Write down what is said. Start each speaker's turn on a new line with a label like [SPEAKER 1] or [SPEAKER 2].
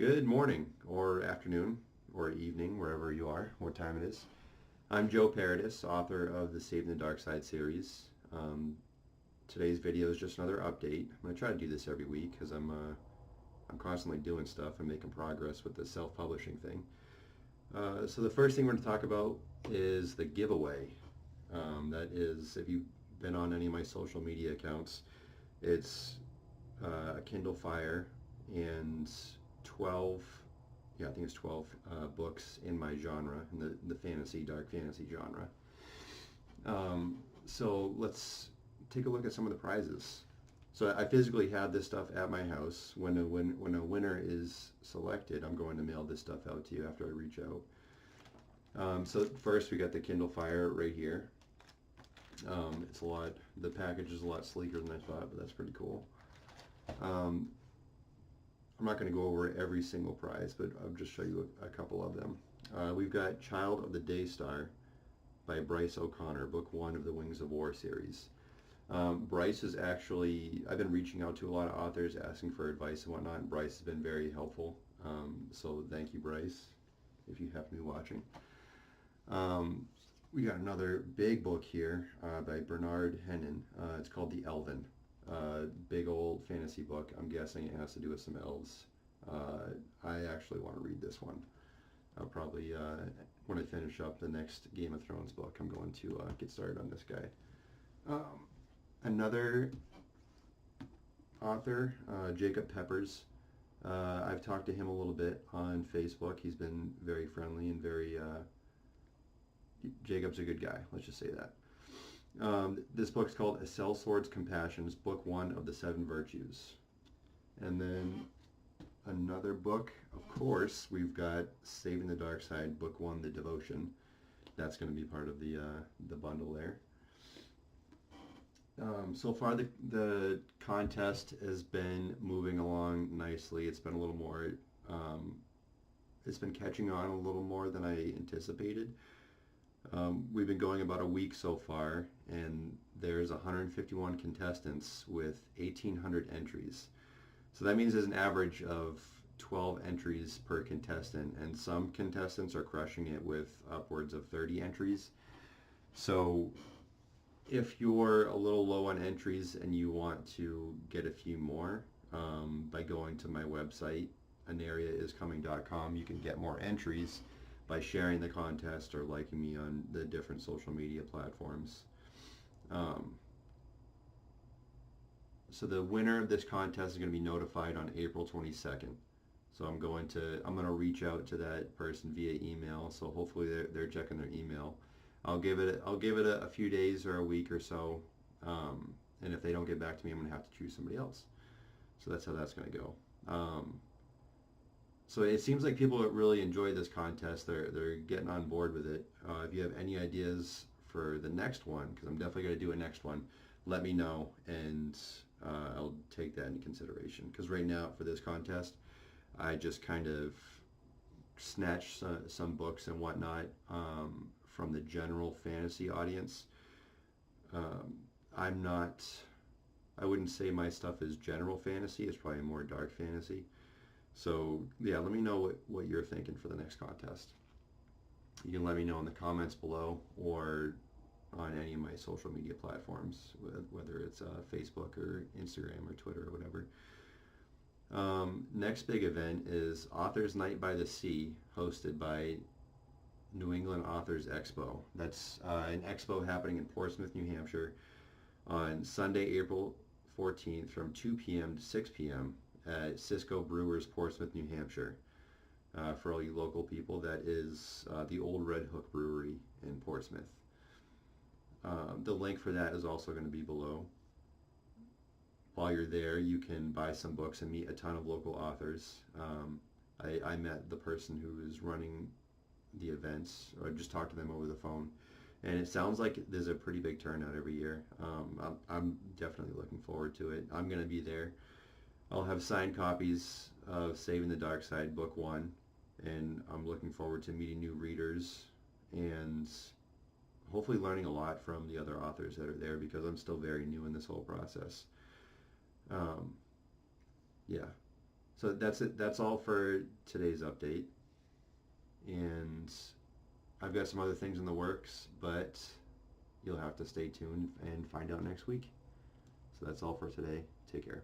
[SPEAKER 1] Good morning, or afternoon, or evening, wherever you are, what time it is. I'm Joe Paradis, author of the Saving the Dark Side series. Today's video is just another update. I'm going to try to do this every week because I'm constantly doing stuff and making progress with the self-publishing thing. So the first thing we're going to talk about is the giveaway. That is, if you've been on any of my social media accounts, it's a Kindle Fire and 12, I think it's 12 books in my genre, in the fantasy, dark fantasy genre. So let's take a look at some of the prizes. So I physically have this stuff at my house. When a winner is selected, I'm going to mail this stuff out to you after I reach out. So first we got the Kindle Fire right here. The package is a lot sleeker than I thought, but that's pretty cool. I'm not going to go over every single prize, but I'll just show you a couple of them. We've got Child of the Daystar by Bryce O'Connor, book 1 of the Wings of War series. Bryce is actually, I've been reaching out to a lot of authors asking for advice and whatnot, and Bryce has been very helpful. So thank you, Bryce, if you happen to be watching. We got another big book here by Bernard Hennen. It's called The Elven. Big old fantasy book. I'm guessing it has to do with some elves. I actually want to read this one. I'll probably, when I finish up the next Game of Thrones book, I'm going to get started on this guy. Another author, Jacob Peppers. I've talked to him a little bit on Facebook. He's been very friendly and very... Jacob's a good guy, let's just say that. This book's called A Sellsword's Compassions, book 1 of the 7 Virtues. And then another book, of course, we've got Saving the Dark Side, book 1, The Devotion. That's going to be part of the bundle there. So far the contest has been moving along nicely. It's been a little more, it's been catching on a little more than I anticipated. We've been going about a week so far, and there's 151 contestants with 1,800 entries. So that means there's an average of 12 entries per contestant, and some contestants are crushing it with upwards of 30 entries. So if you're a little low on entries and you want to get a few more, by going to my website, anariaiscoming.com, you can get more entries by sharing the contest or liking me on the different social media platforms. So the winner of this contest is going to be notified on April 22nd. So I'm going to reach out to that person via email. So hopefully they're checking their email. I'll give it a few days or a week or so, and if they don't get back to me, I'm going to have to choose somebody else. So that's how that's going to go. So it seems like people really enjoy this contest. They're getting on board with it. If you have any ideas for the next one, because I'm definitely going to do a next one, let me know, and I'll take that into consideration. Because right now, for this contest, I just kind of snatched some books and whatnot from the general fantasy audience. I wouldn't say my stuff is general fantasy. It's probably more dark fantasy. So yeah, let me know what you're thinking for the next contest. You can let me know in the comments below or on any of my social media platforms, whether it's Facebook or Instagram or Twitter or whatever. Next big event is Authors Night by the Sea, hosted by New England Authors Expo. That's an expo happening in Portsmouth, New Hampshire on Sunday, April 14th from 2 p.m. to 6 p.m. at Cisco Brewers Portsmouth, New Hampshire. For all you local people, that is the old Red Hook Brewery in Portsmouth. The link for that is also going to be below. While you're there, you can buy some books and meet a ton of local authors. I met the person who is running the events, or I just talked to them over the phone, and it sounds like there's a pretty big turnout every year. I'm definitely looking forward to it. I'm going to be there. I'll have signed copies of Saving the Dark Side, book 1, and I'm looking forward to meeting new readers and hopefully learning a lot from the other authors that are there, because I'm still very new in this whole process. Yeah. So that's it. That's all for today's update. And I've got some other things in the works, but you'll have to stay tuned and find out next week. So that's all for today. Take care.